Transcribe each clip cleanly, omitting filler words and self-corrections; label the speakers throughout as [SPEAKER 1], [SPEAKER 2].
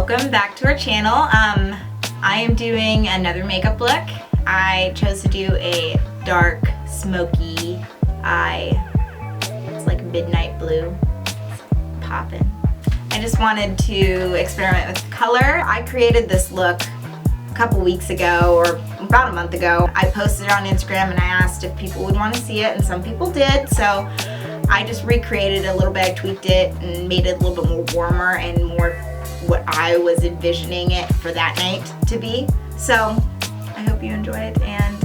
[SPEAKER 1] welcome back to our channel. I am doing another makeup look. I chose to do a dark, smoky eye. It's like midnight blue. It's poppin'. I just wanted to experiment with color. I created this look a couple weeks ago, or about a month ago. I posted it on Instagram and I asked if people would want to see it, and some people did. So I just recreated it a little bit, I tweaked it and made it a little bit more warmer and more what I was envisioning it for that night to be. So I hope you enjoy it, and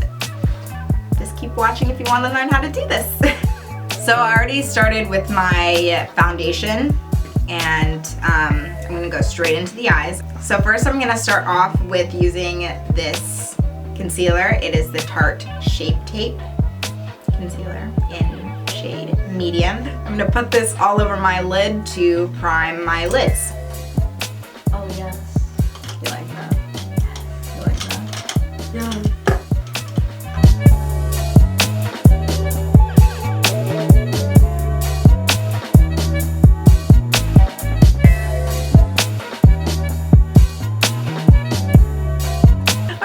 [SPEAKER 1] just keep watching if you want to learn how to do this. So I already started with my foundation, and I'm going to go straight into the eyes. So first I'm going to start off with using this concealer. It is the Tarte Shape Tape concealer in shade medium. I'm going to put this all over my lid to prime my lids.
[SPEAKER 2] Oh yes.
[SPEAKER 1] You like that? You like that?
[SPEAKER 2] Yeah.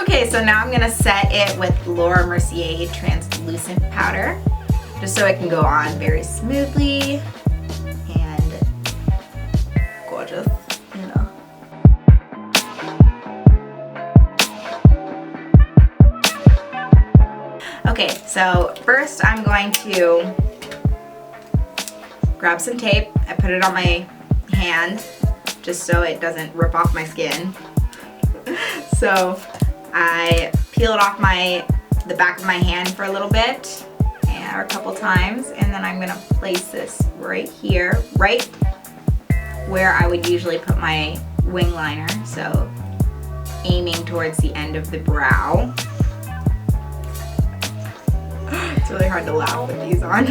[SPEAKER 1] Okay, so now I'm gonna set it with Laura Mercier translucent powder, just so it can go on very smoothly and gorgeous, you know. Okay, so first I'm going to grab some tape. I put it on my hand just so it doesn't rip off my skin. So I peel it off the back of my hand for a little bit, or a couple times, and then I'm gonna place this right here, right where I would usually put my wing liner, so aiming towards the end of the brow. It's really hard to laugh with these on.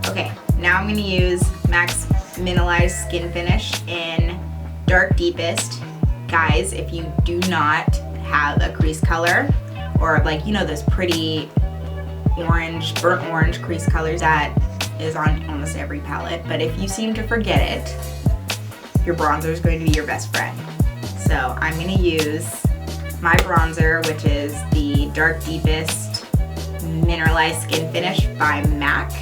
[SPEAKER 1] Okay, now I'm gonna use MAC's Mineralized Skin Finish in Dark Deepest. Guys, if you do not have a crease color, or like, you know, those pretty orange, burnt orange crease colors that is on almost every palette, but if you seem to forget it, your bronzer is going to be your best friend. So I'm going to use my bronzer, which is the Dark Deepest Mineralized Skin Finish by MAC,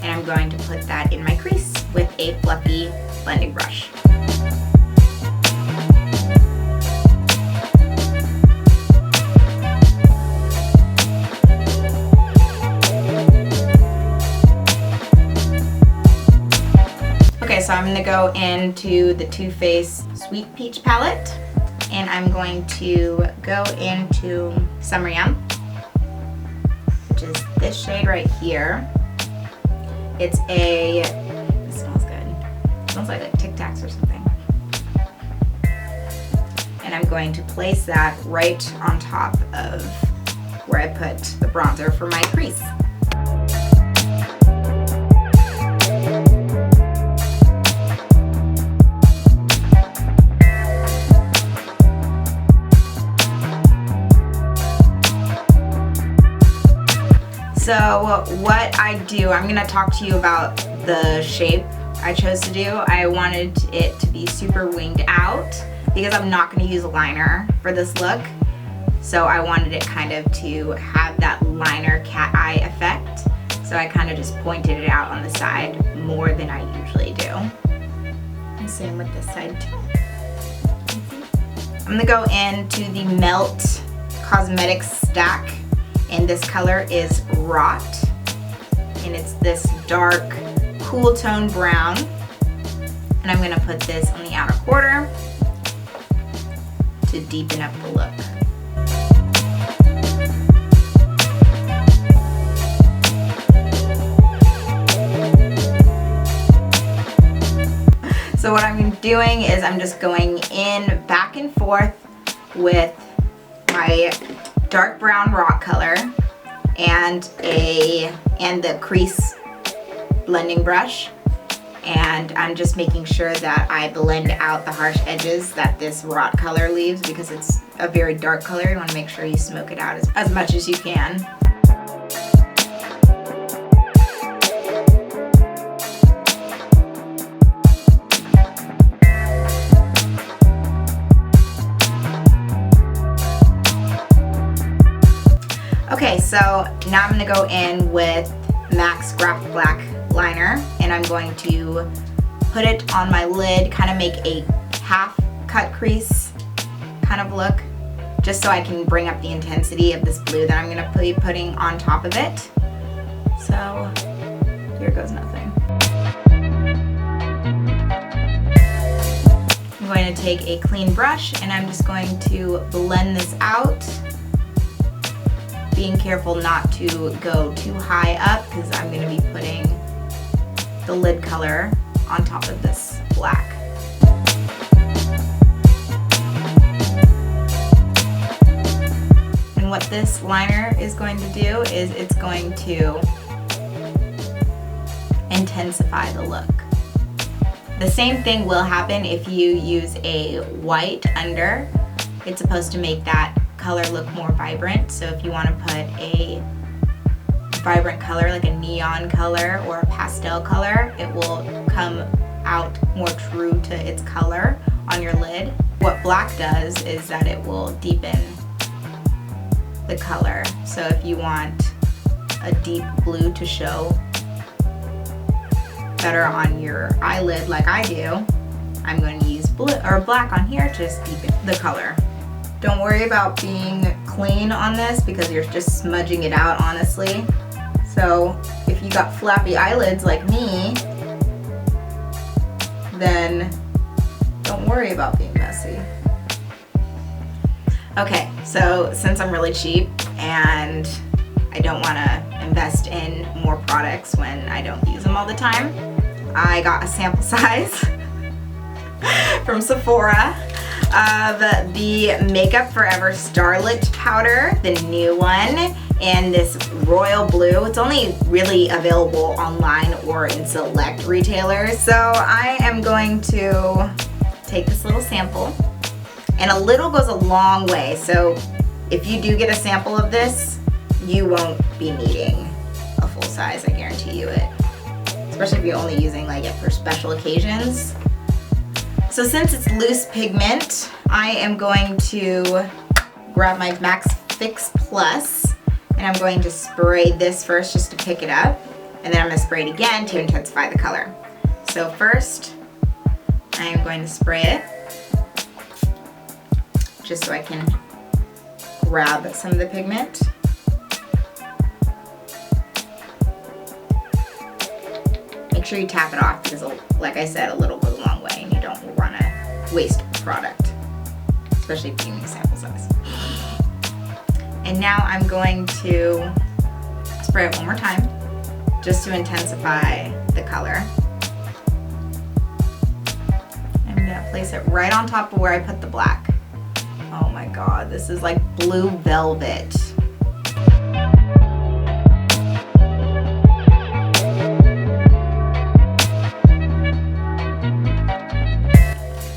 [SPEAKER 1] and I'm going to put that in my crease with a fluffy blending brush. So I'm going to go into the Too Faced Sweet Peach palette, and I'm going to go into Summer Yum, which is this shade right here. It smells good. It smells like Tic Tacs or something. And I'm going to place that right on top of where I put the bronzer for my crease. So what I do, I'm going to talk to you about the shape I chose to do. I wanted it to be super winged out because I'm not going to use a liner for this look. So I wanted it kind of to have that liner cat eye effect. So I kind of just pointed it out on the side more than I usually do. And same with this side too. I'm going to go into the Melt Cosmetics stack. And this color is Rot, and it's this dark, cool tone brown. And I'm going to put this on the outer quarter to deepen up the look. So what I'm doing is I'm just going in back and forth with my dark brown Rot color and the crease blending brush, and I'm just making sure that I blend out the harsh edges that this Rot color leaves, because it's a very dark color. You want to make sure you smoke it out as much as you can. Okay, so now I'm gonna go in with MAC's Graph Black liner, and I'm going to put it on my lid, kind of make a half cut crease kind of look, just so I can bring up the intensity of this blue that I'm gonna be putting on top of it. So here goes nothing. I'm going to take a clean brush and I'm just going to blend this out, being careful not to go too high up because I'm going to be putting the lid color on top of this black. And what this liner is going to do is it's going to intensify the look. The same thing will happen if you use a white under. It's supposed to make that color look more vibrant. So if you want to put a vibrant color like a neon color or a pastel color, it will come out more true to its color on your lid. What black does is that it will deepen the color. So if you want a deep blue to show better on your eyelid like I do, I'm going to use blue or black on here to just deepen the color. Don't worry about being clean on this because you're just smudging it out, honestly. So if you got flappy eyelids like me, then don't worry about being messy. Okay, so since I'm really cheap and I don't want to invest in more products when I don't use them all the time, I got a sample size from Sephora of the Makeup Forever Starlit powder, the new one, and this royal blue. It's only really available online or in select retailers. So I am going to take this little sample, and a little goes a long way. So if you do get a sample of this, you won't be needing a full size, I guarantee you it. Especially if you're only using like it for special occasions. So since it's loose pigment, I am going to grab my MAC's Fix Plus and I'm going to spray this first just to pick it up, and then I'm going to spray it again to intensify the color. So first, I am going to spray it just so I can grab some of the pigment. Make sure you tap it off because, like I said, a little goes a long way and you don't want to waste product, especially if you're using sample size. And now I'm going to spray it one more time just to intensify the color. I'm going to place it right on top of where I put the black. Oh my god, this is like blue velvet.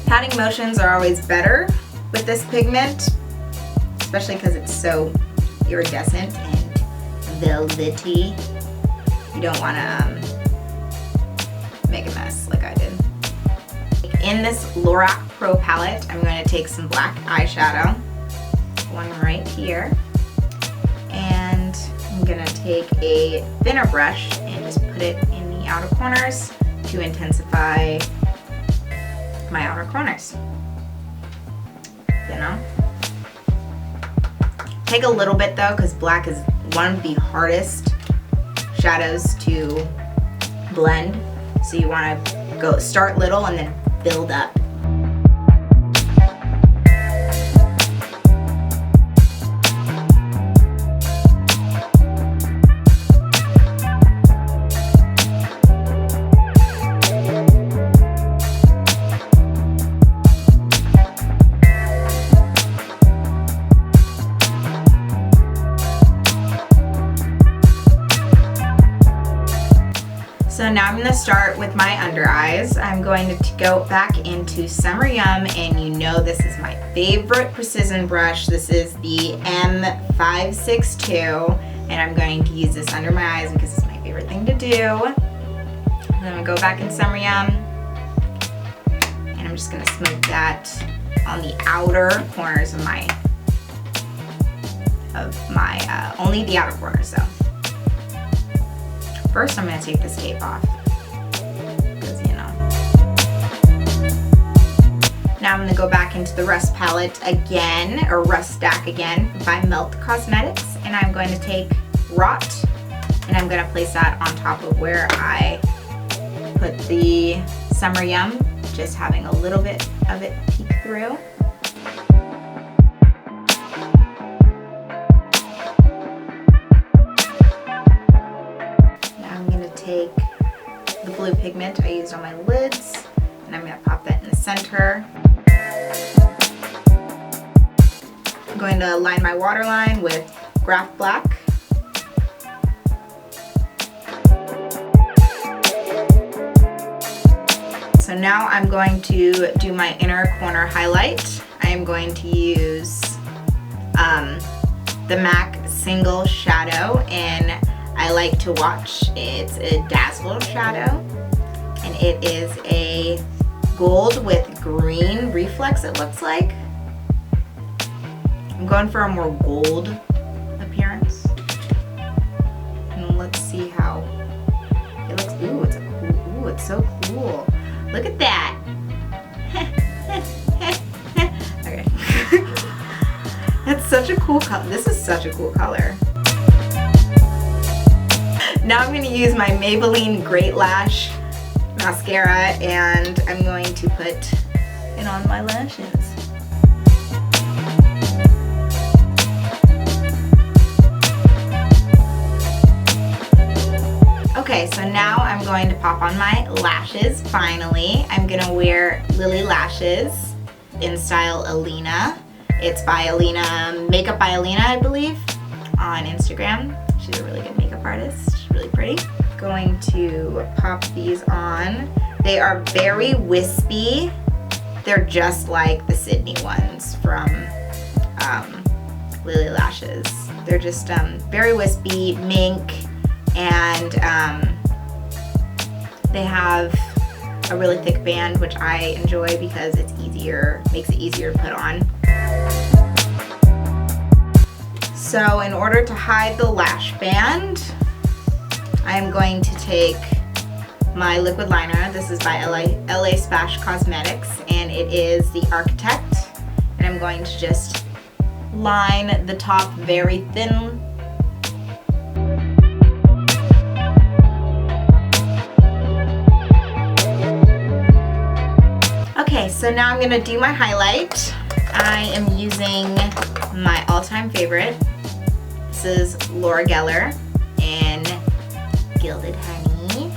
[SPEAKER 1] Patting motions are always better with this pigment, especially because it's so iridescent and velvety. You don't want to make a mess like I did. In this Lorac Pro palette, I'm going to take some black eyeshadow, one right here, and I'm going to take a thinner brush and just put it in the outer corners to intensify my outer corners. You know? Take a little bit though, because black is one of the hardest shadows to blend. So you want to go start little and then build up. So now I'm going to start with my under eyes. I'm going to go back into Summer Yum, and you know this is my favorite precision brush. This is the M562, and I'm going to use this under my eyes because it's my favorite thing to do. And I'm going to go back in Summer Yum, and I'm just going to smoke that on the outer corners of my of my, only the outer corners though. First I'm gonna take this tape off, because you know. Now I'm gonna go back into the Rust palette again, or Rust stack again by Melt Cosmetics, and I'm going to take Rot, and I'm gonna place that on top of where I put the Summer Yum, just having a little bit of it peek through. Now I'm gonna take the blue pigment I used on my lids, and I'm gonna pop that in the center. I'm going to line my waterline with Graph Black. So now I'm going to do my inner corner highlight. I am going to use the MAC Single Shadow, and I like to watch. It's a Dazzle shadow, and it is a gold with green reflex, it looks like. I'm going for a more gold appearance. And let's see how it looks. Ooh, it's a cool, ooh, it's so cool. Look at that. Okay. That's such a cool color. This is such a cool color. Now I'm going to use my Maybelline Great Lash mascara, and I'm going to put it on my lashes. Okay, so now I'm going to pop on my lashes, finally. I'm gonna wear Lilly lashes in style Alina. It's by Alina, Makeup by Alina, I believe, on Instagram. She's a really good makeup artist, she's really pretty. Going to pop these on. They are very wispy. They're just like the Sydney ones from Lilly Lashes. They're just very wispy, mink, and they have a really thick band, which I enjoy because it's easier, makes it easier to put on. So in order to hide the lash band, I am going to take my liquid liner. This is by LA Splash Cosmetics, and it is the Architect. And I'm going to just line the top very thin. Okay, so now I'm gonna do my highlight. I am using my all-time favorite. This is Laura Geller in Gilded Honey.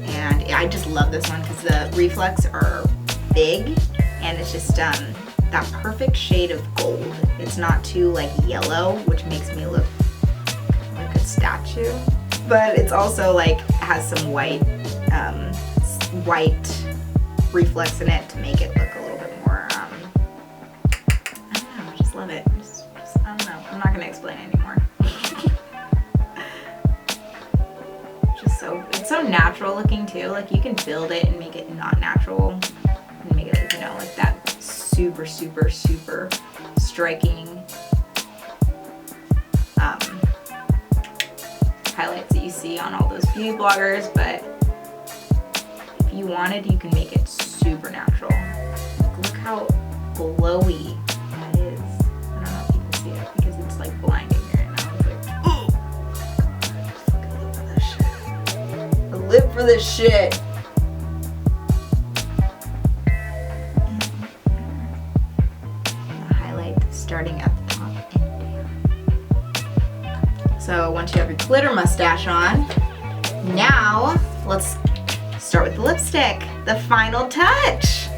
[SPEAKER 1] And I just love this one because the reflex are big, and it's just that perfect shade of gold. It's not too like yellow, which makes me look like a statue, but it's also like has some white reflex in it to make it look a little bit more, I don't know, I just love it. Just, I don't know, I'm not gonna explain it anymore. It's so natural looking too. Like you can build it and make it not natural and make it, you know, like that super, super, super striking highlights that you see on all those beauty bloggers, but if you wanted, you can make it super natural. Look how glowy that is. I don't know if you can see it because it's like blinding me right now. It's like, oh God, I fucking live for this shit. I live for this shit. The highlight starting at the top and down. So once you have your glitter mustache on, now let's start with the lipstick, the final touch.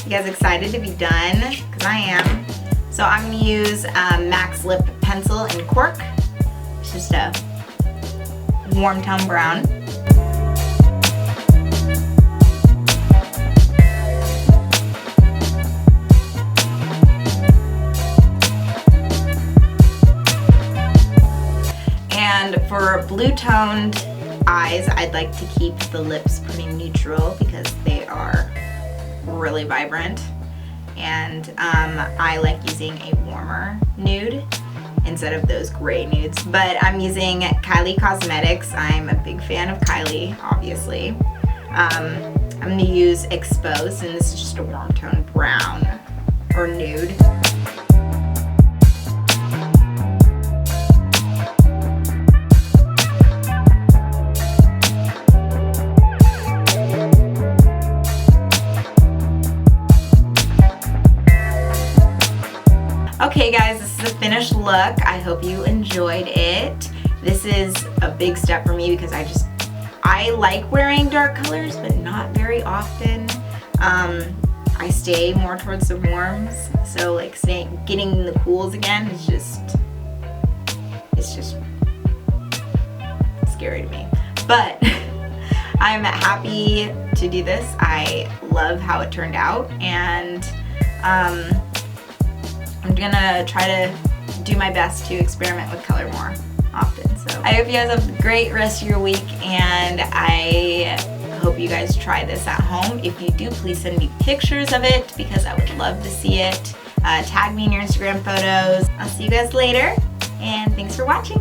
[SPEAKER 1] You guys excited to be done? Because I am. So I'm gonna use MAC's Lip Pencil in Cork. It's just a warm tone brown. And for blue toned eyes, I'd like to keep the lips pretty neutral because they are really vibrant. and I like using a warmer nude instead of those gray nudes. But I'm using KylieCosmetics. I'm a big fan of Kylie, obviously. I'm going to use Exposed, and this is just a warm tone brown or nude. Okay guys, this is a finished look. I hope you enjoyed it. This is a big step for me because I like wearing dark colors, but not very often. I stay more towards the warms, so like getting the cools again is just scary to me. But I'm happy to do this. I love how it turned out, and I'm gonna try to do my best to experiment with color more often. So I hope you guys have a great rest of your week, and I hope you guys try this at home. If you do, please send me pictures of it because I would love to see it. Tag me in your Instagram photos. I'll see you guys later, and thanks for watching.